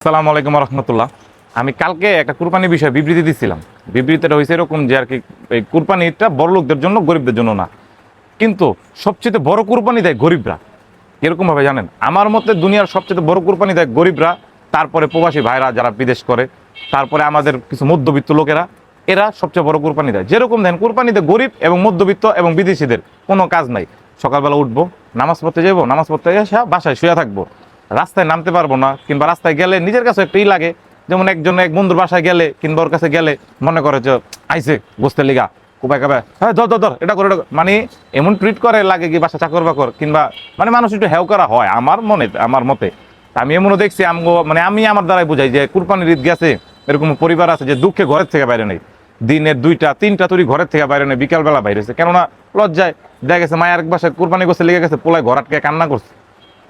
আসসালামু আলাইকুম রহমতুল্লাহ। আমি কালকে একটা কুরবানির বিষয়ে বিবৃতি দিচ্ছিলাম। বিবৃতিটা হয়েছে এরকম যে আর কি, এই কুরবানিটা বড় লোকদের জন্য, গরিবদের জন্য না। কিন্তু সবচেয়ে বড় কুরবানি দেয় গরিবরা। এরকমভাবে জানেন, আমার মতে দুনিয়ার সবচেয়ে বড় কুরবানি দেয় গরিবরা, তারপরে প্রবাসী ভাইরা যারা বিদেশ করে, তারপরে আমাদের কিছু মধ্যবিত্ত লোকেরা, এরা সবচেয়ে বড় কুরবানি দেয়। যেরকম দেন কুরবানিতে গরিব এবং মধ্যবিত্ত এবং বিদেশিদের কোনো কাজ নাই। সকালবেলা উঠবো, নামাজ পড়তে যাবো, নামাজ পড়তে এসে বাসায় শুয়ে থাকবো, রাস্তায় নামতে পারবো না, কিংবা রাস্তায় গেলে নিজের কাছে একটা লাগে। যেমন এক বন্ধুর বাসায় গেলে কিংবা ওর কাছে গেলে মনে করে যে আইসে গোস্তের লিগা, কোপায় কাবায়, হ্যাঁ ধর এটা করে, মানে এমন ট্রিট করে লাগে কি বাসা চাকর বাকর, কিংবা মানে মানুষ একটু হেও করা হয় আমার মতে। আমি এমনও দেখছি আমি আমার দ্বারাই বুঝাই যে কুরবানির ঈদ গেছে, এরকম পরিবার আছে যে দুঃখে ঘরের থেকে বাইরে নেই, দিনের 2টা 3টা তৈরি ঘরের থেকে বাইরে নেই, বিকালবেলা বাইরে হয়েছে, কেননা লজ্জায় দেখা গেছে মায়ের বাসায় কুরবানি করছে, লেগে গেছে, পোলায় ঘর আটকে কান্না করছে,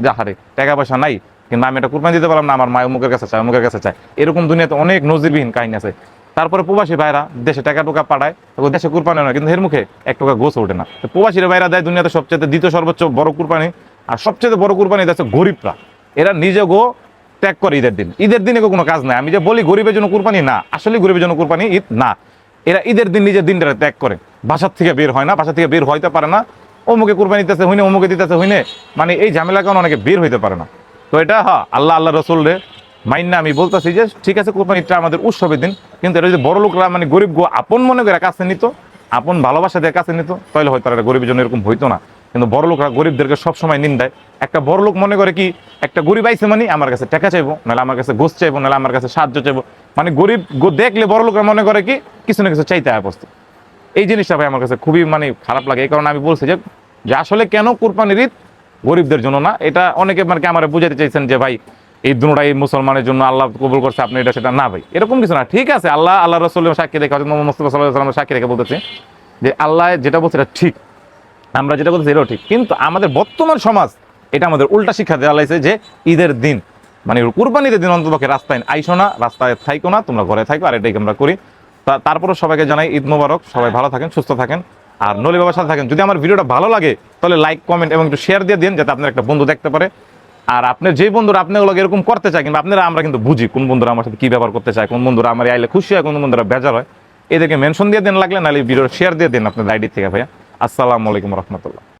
যাহারে টাকা পয়সা নাই, কিন্তু আমি এটা কুরবানি দিতে পারলাম না, আমার মা অমুকের কাছে চায়, অমুকের কাছে চায়। এরকম দুনিয়াতে অনেক নজিরবিহীন কাহিনী আছে। তারপরে প্রবাসী ভাইরা দেশে টাকা টোকা পাঠায়, দেশে কুরবানি হয় না, কিন্তু এর মুখে এক টাকা গোছ ওঠে না। তো প্রবাসীরা ভাইরা দেয় দুনিয়াতে সবচেয়ে দ্বিতীয় সর্বোচ্চ বড় কুরবানি। আর সবচেয়ে বড় কুরবানি দিচ্ছে গরিবরা। এরা নিজে ত্যাগ করে ঈদের দিনে কোনো কাজ নাই। আমি যে বলি গরিবের জন্য কুরবানি না, আসলে গরিবের জন্য কুরবানি ঈদ না। এরা ঈদের দিন নিজের দিনটা ত্যাগ করে, বাসার থেকে বের হয় না, বাসা থেকে বের হইতে পারে না, অমুকে কুরবানি দিতেছে হইনে, অমুকে দিতেছে হইনে, মানে এই ঝামেলা কারণে অনেকে বের হইতে পারে না। তো এটা আল্লাহ রসুল রে মাইন্না আমি বলতেছি যে ঠিক আছে, কুরবানিটা আমাদের উৎসবের দিন, কিন্তু এটা যদি বড় লোকরা মানে গরিব আপন মনে করে কাছে নিত, আপন ভালোবাসা দিয়ে কাছে নিত, তাহলে হয়তো এটা গরিবের জন্য এরকম হইতো না। কিন্তু বড় লোকরা গরিবদেরকে সবসময় নিন্দায়। একটা বড় লোক মনে করে কি, একটা গরিব আইসে মানে আমার কাছে টাকা চাইবো, নাহলে আমার কাছে গোছ চাইবো, নাহলে আমার কাছে সাহায্য চাইবো। মানে গরিব দেখলে বড় লোকরা মনে করে কি কিছু না কিছু চাইতে হয় বস্তু। এই জিনিসটা ভাই আমার কাছে খুবই খারাপ লাগে। এই কারণে আমি বলছি যে আসলে কেন কুরবানির ঈদ গরিবদের জন্য না। এটা অনেকে আমার বুঝাতে চাইছেন যে ভাই এই দুটোটাই মুসলমানের জন্য, আল্লাহ কবুল করছে, আপনি এটা সেটা না। ভাই এরকম কিছু না। ঠিক আছে, আল্লাহ রসুলের সাক্ষী রেখে, মোহাম্মদ মুস্তাফা সাল্লাল্লাহু আলাইহি ওয়াসাল্লামের সাক্ষী রেখে বলতেছি যে আল্লাহ যেটা বলছে এটা ঠিক, আমরা যেটা বলতেছি এটাও ঠিক। কিন্তু আমাদের বর্তমান সমাজ এটা আমাদের উল্টা শিক্ষা দেওয়া লাগছে যে ঈদের দিন মানে কুরবানির দিন অন্ততপক্ষে রাস্তায় আইসো না, রাস্তায় থাইকো না, তোমরা ঘরে থাকো। আর এটাই আমরা করি। তারপরে সবাইকে জানাই ঈদ মোবারক, সবাই ভালো থাকেন, সুস্থ থাকেন, আর নলি বাবার সাথে থাকেন। যদি আমার ভিডিওটা ভালো লাগে তাহলে লাইক, কমেন্ট এবং একটু শেয়ার দিয়ে দিন, যাতে আপনার একটা বন্ধু দেখতে পারে। আর আপনার যেই বন্ধুরা আপনাগুলো এরকম করতে চায়, কিন্তু আপনারা, আমরা কিন্তু বুঝি কোন বন্ধুরা আমার সাথে কি ব্যবহার করতে চায়, কোন বন্ধুরা আমার আইলে খুশি হয়, কোন বন্ধুরা বেজার হয়, এদেরকে মেনশন দিয়ে দিন, লাগলে নাহলে ভিডিও শেয়ার দিয়ে দিন আপনার আইডি থেকে। ভাইয়া আসসালামু আলাইকুম রহমতুল্লাহ।